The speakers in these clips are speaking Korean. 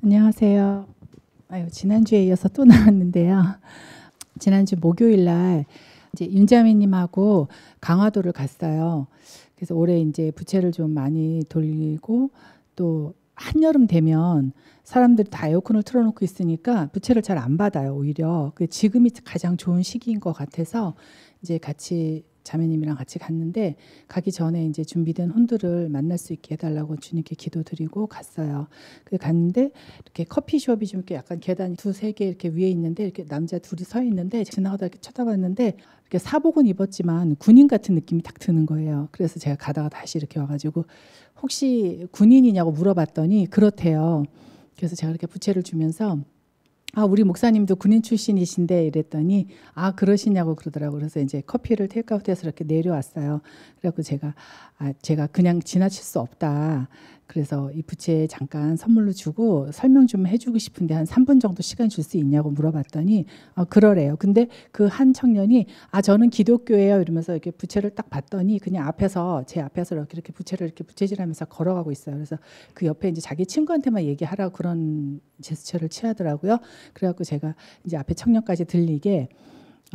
안녕하세요. 아유, 지난주에 이어서 또 나왔는데요. 지난주 목요일 날 이제 윤자매님하고 강화도를 갔어요. 그래서 올해 이제 부채를 좀 많이 돌리고 또 한여름 되면 사람들이 다 에어컨을 틀어놓고 있으니까 부채를 잘 안 받아요. 오히려 지금이 가장 좋은 시기인 것 같아서 이제 같이 자매님이랑 같이 갔는데, 가기 전에 이제 준비된 혼들을 만날 수 있게 해달라고 주님께 기도드리고 갔어요. 갔는데 이렇게 커피숍이 좀 이렇게 약간 계단이 두세 개 이렇게 위에 있는데, 이렇게 남자 둘이 서 있는데 지나가다 이렇게 쳐다봤는데 이렇게 사복은 입었지만 군인 같은 느낌이 딱 드는 거예요. 그래서 제가 가다가 다시 이렇게 와가지고 혹시 군인이냐고 물어봤더니 그렇대요. 그래서 제가 이렇게 부채를 주면서 우리 목사님도 군인 출신이신데 이랬더니 그러시냐고 그러더라고요. 그래서 이제 커피를 테이크아웃해서 이렇게 내려왔어요. 그래갖고 제가 그냥 지나칠 수 없다. 그래서 이 부채 잠깐 선물로 주고 설명 좀 해주고 싶은데 한 3분 정도 시간 줄 수 있냐고 물어봤더니 그러래요. 근데 그 한 청년이 저는 기독교예요 이러면서 이렇게 부채를 딱 봤더니 그냥 제 앞에서 이렇게 부채를 이렇게 부채질하면서 걸어가고 있어요. 그래서 그 옆에 이제 자기 친구한테만 얘기하라고 그런 제스처를 취하더라고요. 그래갖고 제가 이제 앞에 청년까지 들리게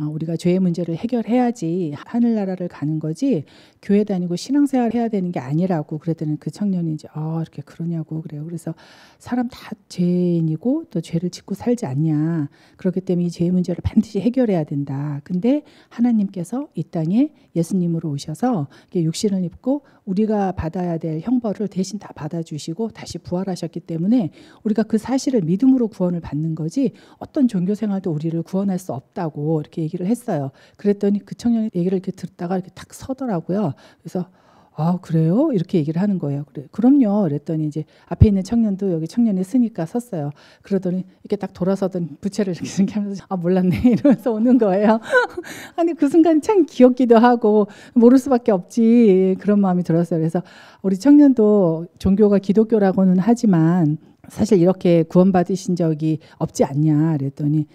우리가 죄의 문제를 해결해야지 하늘나라를 가는 거지 교회 다니고 신앙생활 해야 되는 게 아니라고 그랬더니 그 청년이 이제 이렇게 그러냐고 그래요. 그래서 사람 다 죄인이고 또 죄를 짓고 살지 않냐. 그렇기 때문에 이 죄의 문제를 반드시 해결해야 된다. 근데 하나님께서 이 땅에 예수님으로 오셔서 육신을 입고 우리가 받아야 될 형벌을 대신 다 받아주시고 다시 부활하셨기 때문에 우리가 그 사실을 믿음으로 구원을 받는 거지 어떤 종교생활도 우리를 구원할 수 없다고 이렇게 얘기를 했어요. 그랬더니 그 청년이 얘기를 이렇게 듣다가 이렇게 탁 서더라고요. 그래서 그래요? 이렇게 얘기를 하는 거예요. 그럼요. 그랬더니 이제 앞에 있는 청년도 여기 청년이 쓰니까 섰어요. 그러더니 이렇게 딱 돌아서던 부채를 이렇게 하면서 몰랐네 이러면서 오는 거예요. 아니 그 순간 참 귀엽기도 하고 모를 수밖에 없지 그런 마음이 들었어요. 그래서 우리 청년도 종교가 기독교라고는 하지만 사실 이렇게 구원받으신 적이 없지 않냐 그랬더니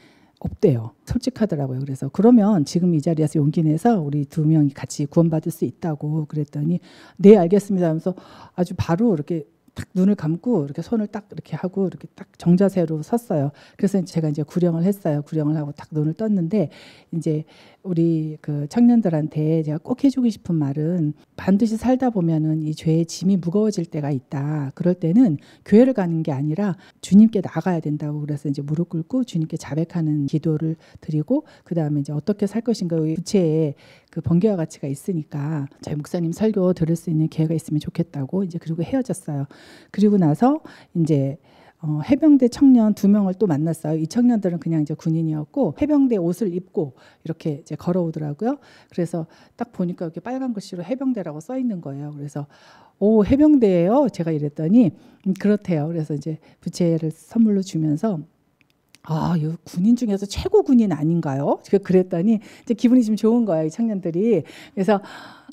없대요. 솔직하더라고요. 그래서 그러면 지금 이 자리에서 용기 내서 우리 두 명이 같이 구원받을 수 있다고 그랬더니 네 알겠습니다 하면서 아주 바로 이렇게 딱 눈을 감고 이렇게 손을 딱 이렇게 하고 이렇게 딱 정자세로 섰어요. 그래서 제가 이제 구령을 했어요. 구령을 하고 딱 눈을 떴는데 이제 우리 그 청년들한테 제가 꼭 해주고 싶은 말은 반드시 살다 보면은 이 죄의 짐이 무거워질 때가 있다. 그럴 때는 교회를 가는 게 아니라 주님께 나가야 된다고 그래서 이제 무릎 꿇고 주님께 자백하는 기도를 드리고 그 다음에 이제 어떻게 살 것인가 부채에 그 번개와 가치가 있으니까 저희 목사님 설교 들을 수 있는 기회가 있으면 좋겠다고 이제 그리고 헤어졌어요. 그리고 나서 이제 해병대 청년 2명을 또 만났어요. 이 청년들은 그냥 이제 군인이었고 해병대 옷을 입고 이렇게 이제 걸어오더라고요. 그래서 딱 보니까 이렇게 빨간 글씨로 해병대라고 써 있는 거예요. 그래서 해병대예요? 제가 이랬더니 그렇대요. 그래서 이제 부채를 선물로 주면서 이 군인 중에서 최고 군인 아닌가요? 그랬더니 이제 기분이 좀 좋은 거예요, 이 청년들이. 그래서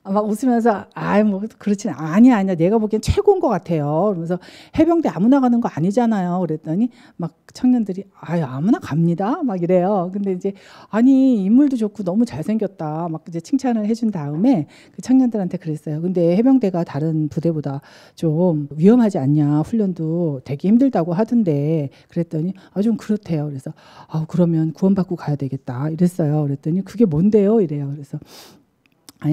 막 웃으면서 뭐 그렇진 아니야 내가 보기엔 최고인 것 같아요. 그러면서 해병대 아무나 가는 거 아니잖아요. 그랬더니 막 청년들이 아무나 갑니다 막 이래요. 근데 이제 아니 인물도 좋고 너무 잘생겼다 막 이제 칭찬을 해준 다음에 그 청년들한테 그랬어요. 근데 해병대가 다른 부대보다 좀 위험하지 않냐, 훈련도 되게 힘들다고 하던데 그랬더니 좀 그렇대요. 그래서 그러면 구원받고 가야 되겠다 이랬어요. 그랬더니 그게 뭔데요 이래요. 그래서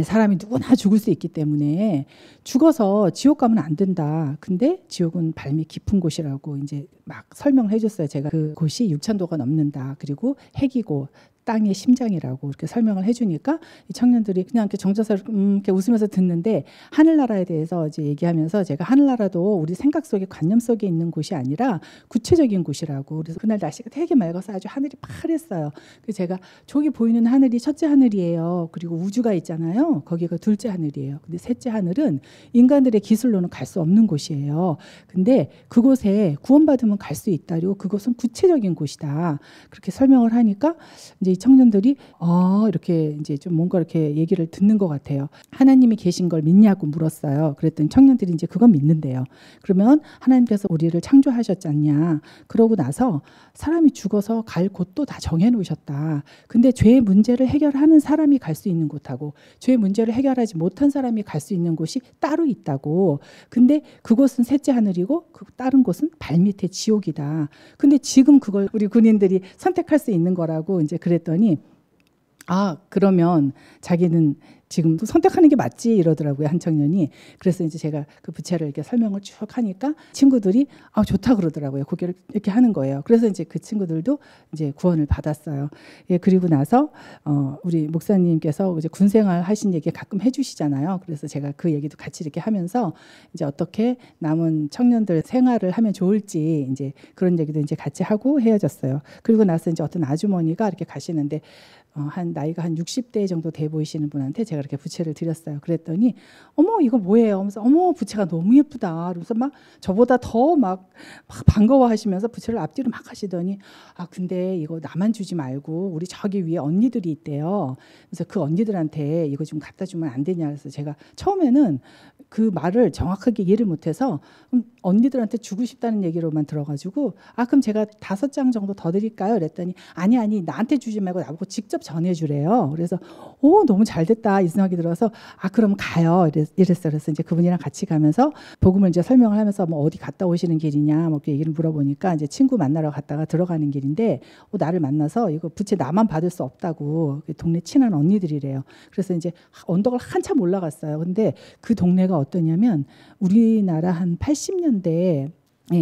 사람이 누구나 죽을 수 있기 때문에 죽어서 지옥 가면 안 된다. 근데 지옥은 발밑 깊은 곳이라고 이제 막 설명을 해줬어요. 제가 그 곳이 6,000도가 넘는다. 그리고 핵이고 땅의 심장이라고 이렇게 설명을 해주니까 이 청년들이 그냥 이렇게 정자세로 이렇게 웃으면서 듣는데 하늘나라에 대해서 이제 얘기하면서 제가 하늘나라도 우리 생각 속에 관념 속에 있는 곳이 아니라 구체적인 곳이라고. 그래서 그날 날씨가 되게 맑아서 아주 하늘이 파랬어요. 그래서 제가 저기 보이는 하늘이 첫째 하늘이에요. 그리고 우주가 있잖아요. 거기가 둘째 하늘이에요. 근데 셋째 하늘은 인간들의 기술로는 갈 수 없는 곳이에요. 근데 그곳에 구원받으면 갈 수 있다. 그리고 그것은 구체적인 곳이다. 그렇게 설명을 하니까 이제 우리 청년들이 이렇게 이제 좀 뭔가 이렇게 얘기를 듣는 것 같아요. 하나님이 계신 걸 믿냐고 물었어요. 그랬더니 청년들이 이제 그건 믿는데요. 그러면 하나님께서 우리를 창조하셨지 않냐. 그러고 나서 사람이 죽어서 갈 곳도 다 정해놓으셨다. 근데 죄의 문제를 해결하는 사람이 갈 수 있는 곳하고 죄의 문제를 해결하지 못한 사람이 갈 수 있는 곳이 따로 있다고. 근데 그곳은 셋째 하늘이고 그 다른 곳은 발밑의 지옥이다. 근데 지금 그걸 우리 군인들이 선택할 수 있는 거라고 이제 그랬더니 그러면 자기는 지금 선택하는 게 맞지 이러더라고요, 한 청년이. 그래서 이제 제가 그 부채를 이렇게 설명을 쭉 하니까 친구들이 좋다 그러더라고요. 고개를 이렇게 하는 거예요. 그래서 이제 그 친구들도 이제 구원을 받았어요. 예, 그리고 나서 우리 목사님께서 이제 군생활 하신 얘기 가끔 해주시잖아요. 그래서 제가 그 얘기도 같이 이렇게 하면서 이제 어떻게 남은 청년들 생활을 하면 좋을지 이제 그런 얘기도 이제 같이 하고 헤어졌어요. 그리고 나서 이제 어떤 아주머니가 이렇게 가시는데 한 나이가 한 60대 정도 돼 보이시는 분한테 제가 이렇게 부채를 드렸어요. 그랬더니 어머 이거 뭐예요? 하면서 어머 부채가 너무 예쁘다. 그래서 막 저보다 더 막 반가워하시면서 부채를 앞뒤로 막 하시더니 근데 이거 나만 주지 말고 우리 저기 위에 언니들이 있대요. 그래서 그 언니들한테 이거 좀 갖다 주면 안 되냐. 그래서 제가 처음에는 그 말을 정확하게 이해를 못해서 언니들한테 주고 싶다는 얘기로만 들어가지고 그럼 제가 5장 정도 더 드릴까요? 그랬더니 아니 나한테 주지 말고 나보고 직접 전해주래요. 그래서 너무 잘 됐다 이 생각이 들어서 그럼 가요 이랬어요. 그래서 이제 그분이랑 같이 가면서 복음을 이제 설명을 하면서 뭐 어디 갔다 오시는 길이냐 뭐 이렇게 얘기를 물어보니까 이제 친구 만나러 갔다가 들어가는 길인데 나를 만나서 이거 부채 나만 받을 수 없다고 동네 친한 언니들이래요. 그래서 이제 언덕을 한참 올라갔어요. 근데 그 동네가 어떠냐면 우리나라 한 80년대에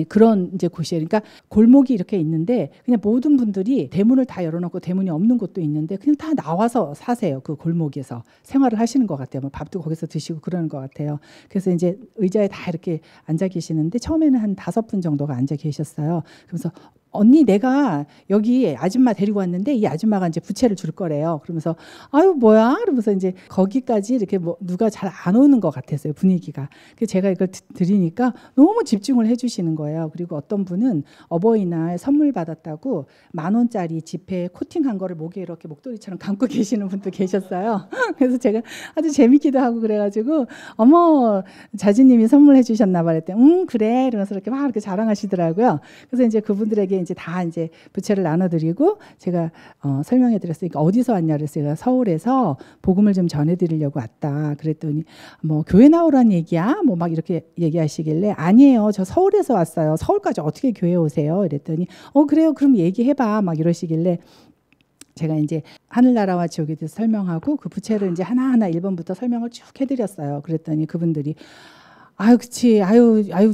그런 이제 곳이에요. 그러니까 골목이 이렇게 있는데 그냥 모든 분들이 대문을 다 열어놓고 대문이 없는 곳도 있는데 그냥 다 나와서 사세요. 그 골목에서 생활을 하시는 것 같아요. 뭐 밥도 거기서 드시고 그러는 것 같아요. 그래서 이제 의자에 다 이렇게 앉아 계시는데 처음에는 한 5분 정도가 앉아 계셨어요. 그래서 언니 내가 여기 아줌마 데리고 왔는데 이 아줌마가 이제 부채를 줄 거래요. 그러면서 뭐야? 그러면서 이제 거기까지 이렇게 뭐 누가 잘 안 오는 것 같았어요. 분위기가. 그래서 제가 이걸 드리니까 너무 집중을 해주시는 거예요. 그리고 어떤 분은 어버이날 선물 받았다고 10,000원짜리 지폐 코팅한 거를 목에 이렇게 목도리처럼 감고 계시는 분도 계셨어요. 그래서 제가 아주 재밌기도 하고 그래가지고 어머 자지님이 선물해 주셨나 봐 그랬더니 그래 이러면서 이렇게 막 이렇게 자랑하시더라고요. 그래서 이제 그분들에게 이제 다 이제 부채를 나눠드리고 제가 설명해 드렸으니까 어디서 왔냐 그래서 제가 서울에서 복음을 좀 전해드리려고 왔다 그랬더니 뭐 교회 나오라는 얘기야 뭐 막 이렇게 얘기하시길래 아니에요 저 서울에서 왔어요 서울까지 어떻게 교회 오세요 이랬더니 그래요 그럼 얘기해봐 막 이러시길래 제가 이제 하늘나라와 지옥에 대해서 설명하고 그 부채를 이제 하나하나 1번부터 설명을 쭉 해드렸어요. 그랬더니 그분들이 그치.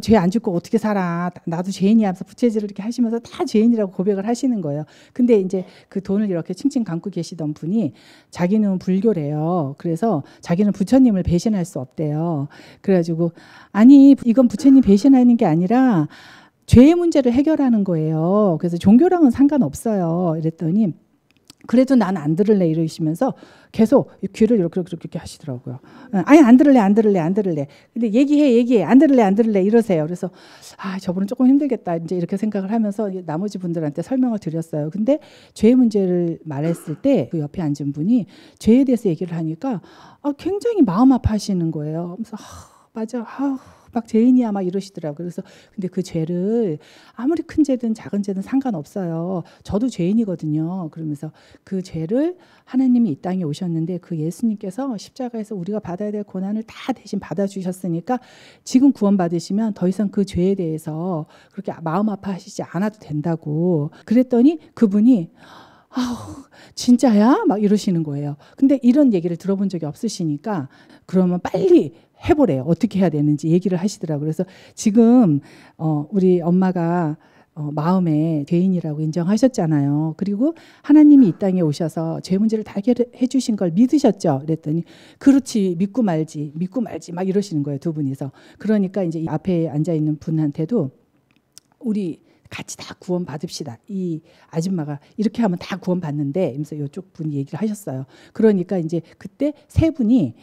죄 안 짓고 어떻게 살아. 나도 죄인이야 하면서 부채질을 이렇게 하시면서 다 죄인이라고 고백을 하시는 거예요. 근데 이제 그 돈을 이렇게 칭칭 감고 계시던 분이 자기는 불교래요. 그래서 자기는 부처님을 배신할 수 없대요. 그래가지고 아니 이건 부처님 배신하는 게 아니라 죄의 문제를 해결하는 거예요. 그래서 종교랑은 상관없어요. 이랬더니 그래도 난 안 들을래 이러시면서 계속 귀를 이렇게 하시더라고요. 아니 안 들을래. 근데 얘기해 안 들을래 이러세요. 그래서 저분은 조금 힘들겠다 이제 이렇게 생각을 하면서 나머지 분들한테 설명을 드렸어요. 근데 죄의 문제를 말했을 때 그 옆에 앉은 분이 죄에 대해서 얘기를 하니까 굉장히 마음 아파하시는 거예요. 그래서 맞아. 막 죄인이야 막 이러시더라고요. 그래서 근데 그 죄를 아무리 큰 죄든 작은 죄든 상관없어요. 저도 죄인이거든요. 그러면서 그 죄를 하나님이 이 땅에 오셨는데 그 예수님께서 십자가에서 우리가 받아야 될 고난을 다 대신 받아주셨으니까 지금 구원받으시면 더 이상 그 죄에 대해서 그렇게 마음 아파하시지 않아도 된다고 그랬더니 그분이 진짜야? 막 이러시는 거예요. 근데 이런 얘기를 들어본 적이 없으시니까 그러면 빨리 해보래요. 어떻게 해야 되는지 얘기를 하시더라고요. 그래서 지금 우리 엄마가 마음에 죄인이라고 인정하셨잖아요. 그리고 하나님이 이 땅에 오셔서 죄 문제를 다 해결해 주신 걸 믿으셨죠? 그랬더니 그렇지 믿고 말지 막 이러시는 거예요. 두 분이서. 그러니까 이제 앞에 앉아있는 분한테도 우리 같이 다 구원 받읍시다. 이 아줌마가 이렇게 하면 다 구원 받는데 이러면서 이쪽 분이 얘기를 하셨어요. 그러니까 이제 그때 세 분이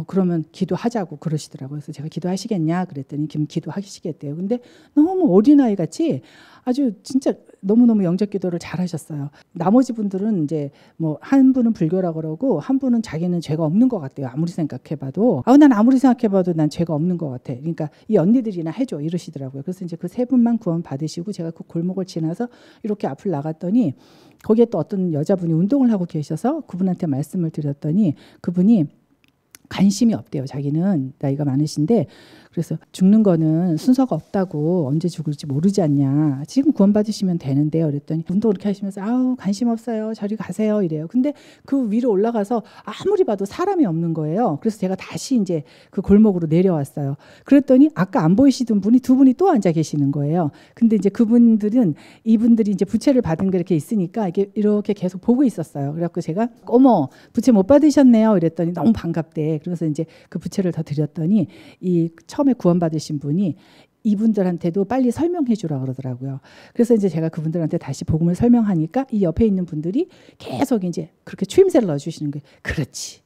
그러면 기도하자고 그러시더라고요. 그래서 제가 기도하시겠냐 그랬더니 기도하시겠대요. 근데 너무 어린아이 같이 아주 진짜 너무너무 영접 기도를 잘 하셨어요. 나머지 분들은 이제 뭐 한 분은 불교라고 그러고 한 분은 자기는 죄가 없는 것 같대요. 아무리 생각해봐도. 난 아무리 생각해봐도 난 죄가 없는 것 같아. 그러니까 이 언니들이나 해줘 이러시더라고요. 그래서 이제 그 세 분만 구원 받으시고 제가 그 골목을 지나서 이렇게 앞을 나갔더니 거기에 또 어떤 여자분이 운동을 하고 계셔서 그분한테 말씀을 드렸더니 그분이 관심이 없대요. 자기는 나이가 많으신데 그래서 죽는 거는 순서가 없다고 언제 죽을지 모르지 않냐. 지금 구원받으시면 되는데요. 그랬더니 운동 그렇게 하시면서 아우 관심 없어요. 저리 가세요. 이래요. 근데 그 위로 올라가서 아무리 봐도 사람이 없는 거예요. 그래서 제가 다시 이제 그 골목으로 내려왔어요. 그랬더니 아까 안 보이시던 분이 두 분이 또 앉아 계시는 거예요. 근데 이제 그분들은 이분들이 이제 부채를 받은 게 이렇게 있으니까 이게 이렇게 계속 보고 있었어요. 그래갖고 제가 어머 부채 못 받으셨네요. 이랬더니 너무 반갑대. 그래서 이제 그 부채를 더 드렸더니 이 처음에 구원받으신 분이 이분들한테도 빨리 설명해 주라 그러더라고요. 그래서 이제 제가 그분들한테 다시 복음을 설명하니까 이 옆에 있는 분들이 계속 이제 그렇게 추임새를 넣어주시는 거예요. 그렇지.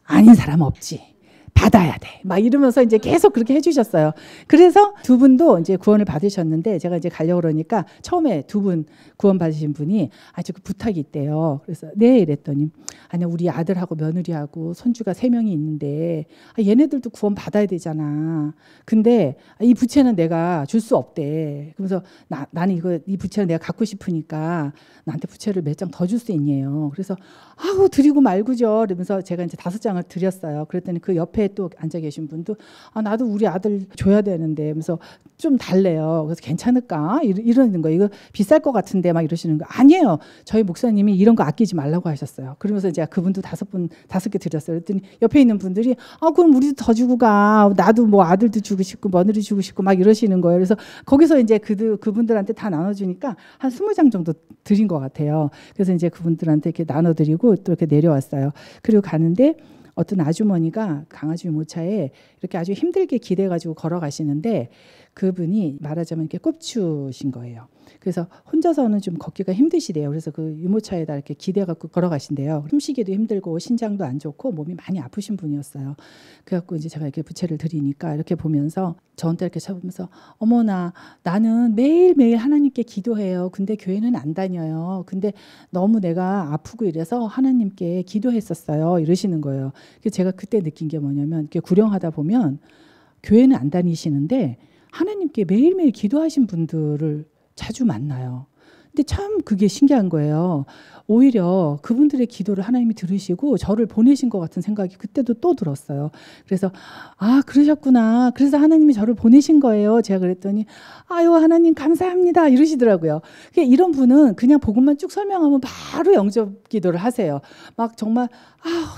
아닌 사람 없지. 받아야 돼. 막 이러면서 이제 계속 그렇게 해주셨어요. 그래서 두 분도 이제 구원을 받으셨는데 제가 이제 가려고 그러니까 처음에 두 분 구원 받으신 분이 아주 그 부탁이 있대요. 그래서 네 이랬더니 아니 우리 아들하고 며느리하고 손주가 3명이 있는데 얘네들도 구원 받아야 되잖아. 근데 이 부채는 내가 줄 수 없대. 그래서 나는 이 부채를 내가 갖고 싶으니까 나한테 부채를 몇 장 더 줄 수 있냐요. 그래서 아우 드리고 말고죠. 이러면서 제가 이제 5장을 드렸어요. 그랬더니 그 옆에 또 앉아 계신 분도 나도 우리 아들 줘야 되는데 하면서 좀 달래요. 그래서 괜찮을까? 이러는 거예요. 이거 비쌀 것 같은데 막 이러시는 거. 아니에요. 저희 목사님이 이런 거 아끼지 말라고 하셨어요. 그러면서 제가 그분도 5개 드렸어요. 그랬더니 옆에 있는 분들이 그럼 우리도 더 주고 가. 나도 뭐 아들도 주고 싶고 며느리 주고 싶고 막 이러시는 거예요. 그래서 거기서 이제 그분들한테 다 나눠주니까 한 20장 정도 드린 것 같아요. 그래서 이제 그분들한테 이렇게 나눠드리고 또 이렇게 내려왔어요. 그리고 가는데 어떤 아주머니가 강아지 유모차에 이렇게 아주 힘들게 기대가지고 걸어가시는데 그분이 말하자면 이렇게 꼽추신 거예요. 그래서 혼자서는 좀 걷기가 힘드시대요. 그래서 그 유모차에다 이렇게 기대갖고 걸어가신대요. 숨쉬기도 힘들고 신장도 안 좋고 몸이 많이 아프신 분이었어요. 그래갖고 이제 제가 이렇게 부채를 드리니까 이렇게 보면서 저한테 이렇게 쳐보면서 어머나 나는 매일매일 하나님께 기도해요. 근데 교회는 안 다녀요. 근데 너무 내가 아프고 이래서 하나님께 기도했었어요. 이러시는 거예요. 그래서 제가 그때 느낀 게 뭐냐면 이렇게 구령하다 보면 교회는 안 다니시는데 하나님께 매일매일 기도하신 분들을 자주 만나요. 근데 참 그게 신기한 거예요. 오히려 그분들의 기도를 하나님이 들으시고 저를 보내신 것 같은 생각이 그때도 또 들었어요. 그래서 그러셨구나. 그래서 하나님이 저를 보내신 거예요. 제가 그랬더니 아유 하나님 감사합니다 이러시더라고요. 이런 분은 그냥 복음만 쭉 설명하면 바로 영접 기도를 하세요. 막 정말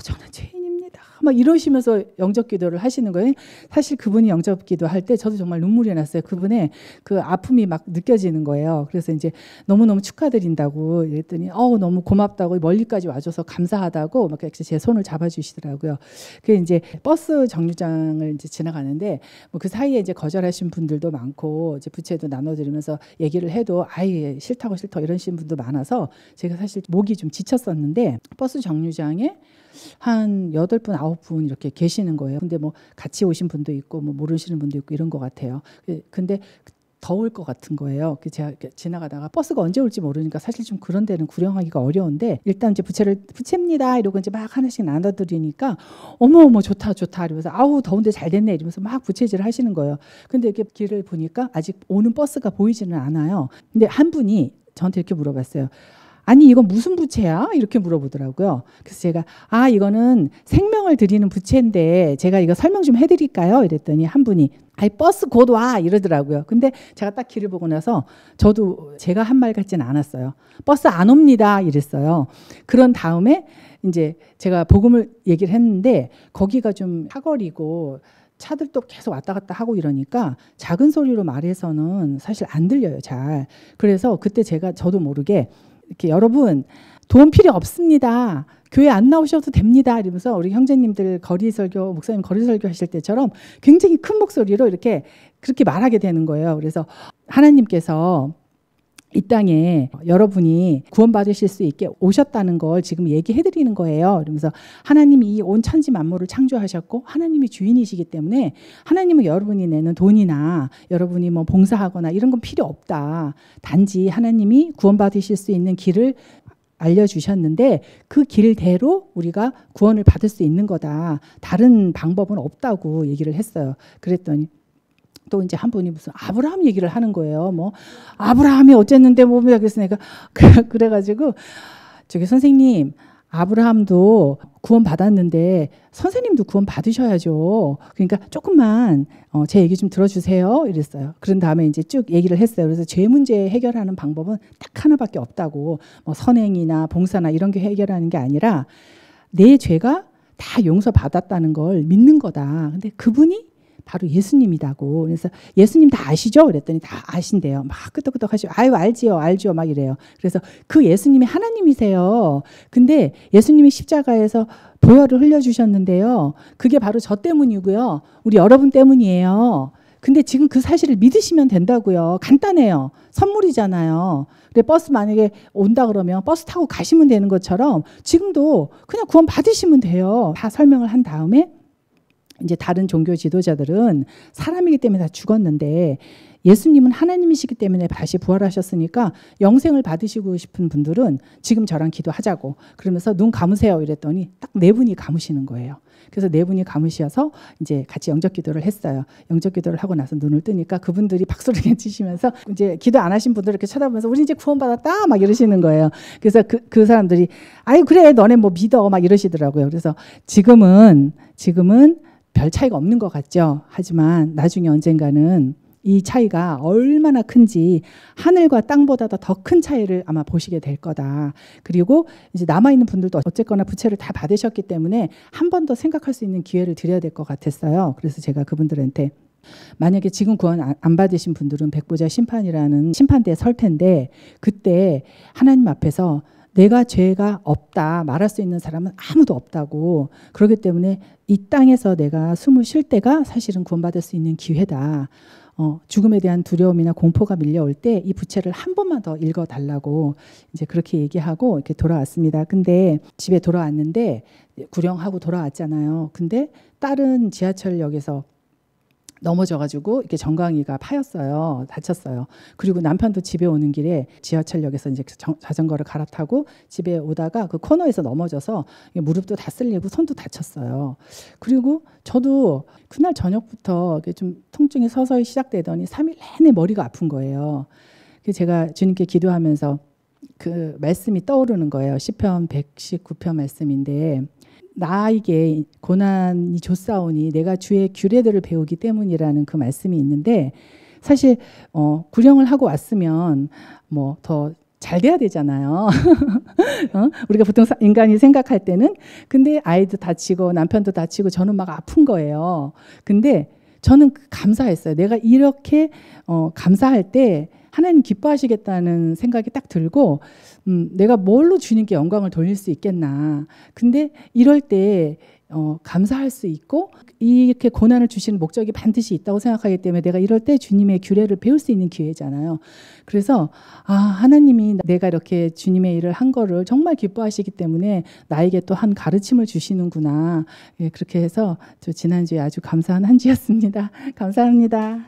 저는 죄인입니다. 막 이러시면서 영접 기도를 하시는 거예요. 사실 그분이 영접 기도할 때 저도 정말 눈물이 났어요. 그분의 그 아픔이 막 느껴지는 거예요. 그래서 이제 너무너무 축하드린다고 그랬더니 너무 고맙다고 멀리까지 와줘서 감사하다고 막 제 손을 잡아주시더라고요. 그 이제 버스 정류장을 이제 지나가는데 뭐 그 사이에 이제 거절하신 분들도 많고 이제 부채도 나눠드리면서 얘기를 해도 아예 싫다고 이러신 분도 많아서 제가 사실 목이 좀 지쳤었는데 버스 정류장에 한 8분, 9분 이렇게 계시는 거예요. 근데 뭐 같이 오신 분도 있고 뭐 모르시는 분도 있고 이런 것 같아요. 근데 더울 것 같은 거예요. 제가 지나가다가 버스가 언제 올지 모르니까 사실 좀 그런 데는 구령하기가 어려운데 일단 이제 부채입니다 이러고 이제 막 하나씩 나눠드리니까 어머 좋다 이러면서 아우 더운데 잘 됐네 이러면서 막 부채질을 하시는 거예요. 근데 이렇게 길을 보니까 아직 오는 버스가 보이지는 않아요. 근데 한 분이 저한테 이렇게 물어봤어요. 아니 이건 무슨 부채야? 이렇게 물어보더라고요. 그래서 제가 이거는 생명을 드리는 부채인데 제가 이거 설명 좀 해드릴까요? 이랬더니 한 분이 버스 곧 와 이러더라고요. 근데 제가 딱 길을 보고 나서 저도 제가 한 말 같지는 않았어요. 버스 안 옵니다 이랬어요. 그런 다음에 이제 제가 복음을 얘기를 했는데 거기가 좀 사거리고 차들도 계속 왔다 갔다 하고 이러니까 작은 소리로 말해서는 사실 안 들려요 잘. 그래서 그때 저도 모르게 이렇게 여러분 돈 필요 없습니다. 교회 안 나오셔도 됩니다. 이러면서 우리 형제님들 거리설교, 목사님 거리설교 하실 때처럼 굉장히 큰 목소리로 그렇게 말하게 되는 거예요. 그래서 하나님께서 이 땅에 여러분이 구원받으실 수 있게 오셨다는 걸 지금 얘기해 드리는 거예요. 그러면서 하나님이 이 온 천지 만물을 창조하셨고 하나님이 주인이시기 때문에 하나님은 여러분이 내는 돈이나 여러분이 뭐 봉사하거나 이런 건 필요 없다. 단지 하나님이 구원받으실 수 있는 길을 알려주셨는데 그 길대로 우리가 구원을 받을 수 있는 거다. 다른 방법은 없다고 얘기를 했어요. 그랬더니 또 이제 한 분이 무슨 아브라함 얘기를 하는 거예요. 뭐 아브라함이 어쨌는데 뭐 그랬으니까 그래가지고 저기 선생님 아브라함도 구원 받았는데 선생님도 구원 받으셔야죠. 그러니까 조금만 제 얘기 좀 들어주세요. 이랬어요. 그런 다음에 이제 쭉 얘기를 했어요. 그래서 죄 문제 해결하는 방법은 딱 하나밖에 없다고. 뭐 선행이나 봉사나 이런 게 해결하는 게 아니라 내 죄가 다 용서받았다는 걸 믿는 거다. 근데 그분이 바로 예수님이라고. 그래서 예수님 다 아시죠? 그랬더니 다 아신대요. 막 끄덕끄덕 하시고 아유 알지요 알죠 막 이래요. 그래서 그 예수님이 하나님이세요. 근데 예수님이 십자가에서 보혈을 흘려주셨는데요. 그게 바로 저 때문이고요. 우리 여러분 때문이에요. 근데 지금 그 사실을 믿으시면 된다고요. 간단해요. 선물이잖아요. 근데 버스 만약에 온다 그러면 버스 타고 가시면 되는 것처럼 지금도 그냥 구원 받으시면 돼요. 다 설명을 한 다음에 이제 다른 종교 지도자들은 사람이기 때문에 다 죽었는데 예수님은 하나님이시기 때문에 다시 부활하셨으니까 영생을 받으시고 싶은 분들은 지금 저랑 기도하자고 그러면서 눈 감으세요 이랬더니 딱 네 분이 감으시는 거예요. 그래서 네 분이 감으셔서 이제 같이 영접 기도를 했어요. 영접 기도를 하고 나서 눈을 뜨니까 그분들이 박수를 치시면서 이제 기도 안 하신 분들 이렇게 쳐다보면서 우리 이제 구원받았다 막 이러시는 거예요. 그래서 그 사람들이 아유 그래 너네 뭐 믿어 막 이러시더라고요. 그래서 지금은 별 차이가 없는 것 같죠. 하지만 나중에 언젠가는 이 차이가 얼마나 큰지 하늘과 땅보다도 더 큰 차이를 아마 보시게 될 거다. 그리고 이제 남아있는 분들도 어쨌거나 부채를 다 받으셨기 때문에 한 번 더 생각할 수 있는 기회를 드려야 될 것 같았어요. 그래서 제가 그분들한테 만약에 지금 구원 안 받으신 분들은 백보자 심판이라는 심판대에 설 텐데 그때 하나님 앞에서 내가 죄가 없다 말할 수 있는 사람은 아무도 없다고. 그렇기 때문에 이 땅에서 내가 숨을 쉴 때가 사실은 구원받을 수 있는 기회다. 죽음에 대한 두려움이나 공포가 밀려올 때 이 부채를 한 번만 더 읽어달라고 이제 그렇게 얘기하고 이렇게 돌아왔습니다. 근데 집에 돌아왔는데 구령하고 돌아왔잖아요. 근데 딸은 지하철역에서 넘어져가지고 이렇게 정강이가 파였어요. 다쳤어요. 그리고 남편도 집에 오는 길에 지하철역에서 이제 자전거를 갈아타고 집에 오다가 그 코너에서 넘어져서 무릎도 다 쓸리고 손도 다쳤어요. 그리고 저도 그날 저녁부터 이렇게 좀 통증이 서서히 시작되더니 3일 내내 머리가 아픈 거예요. 그래서 제가 주님께 기도하면서 그 말씀이 떠오르는 거예요. 시편 119편 말씀인데 나에게 고난이 줬사오니 내가 주의 규례들을 배우기 때문이라는 그 말씀이 있는데 사실 구령을 하고 왔으면 뭐 더 잘 돼야 되잖아요. 우리가 보통 인간이 생각할 때는 근데 아이도 다치고 남편도 다치고 저는 막 아픈 거예요. 근데 저는 감사했어요. 내가 이렇게 감사할 때 하나님 기뻐하시겠다는 생각이 딱 들고 내가 뭘로 주님께 영광을 돌릴 수 있겠나. 근데 이럴 때 감사할 수 있고 이렇게 고난을 주시는 목적이 반드시 있다고 생각하기 때문에 내가 이럴 때 주님의 규례를 배울 수 있는 기회잖아요. 그래서 하나님이 내가 이렇게 주님의 일을 한 거를 정말 기뻐하시기 때문에 나에게 또 한 가르침을 주시는구나. 예, 그렇게 해서 저 지난주에 아주 감사한 한 주였습니다. 감사합니다.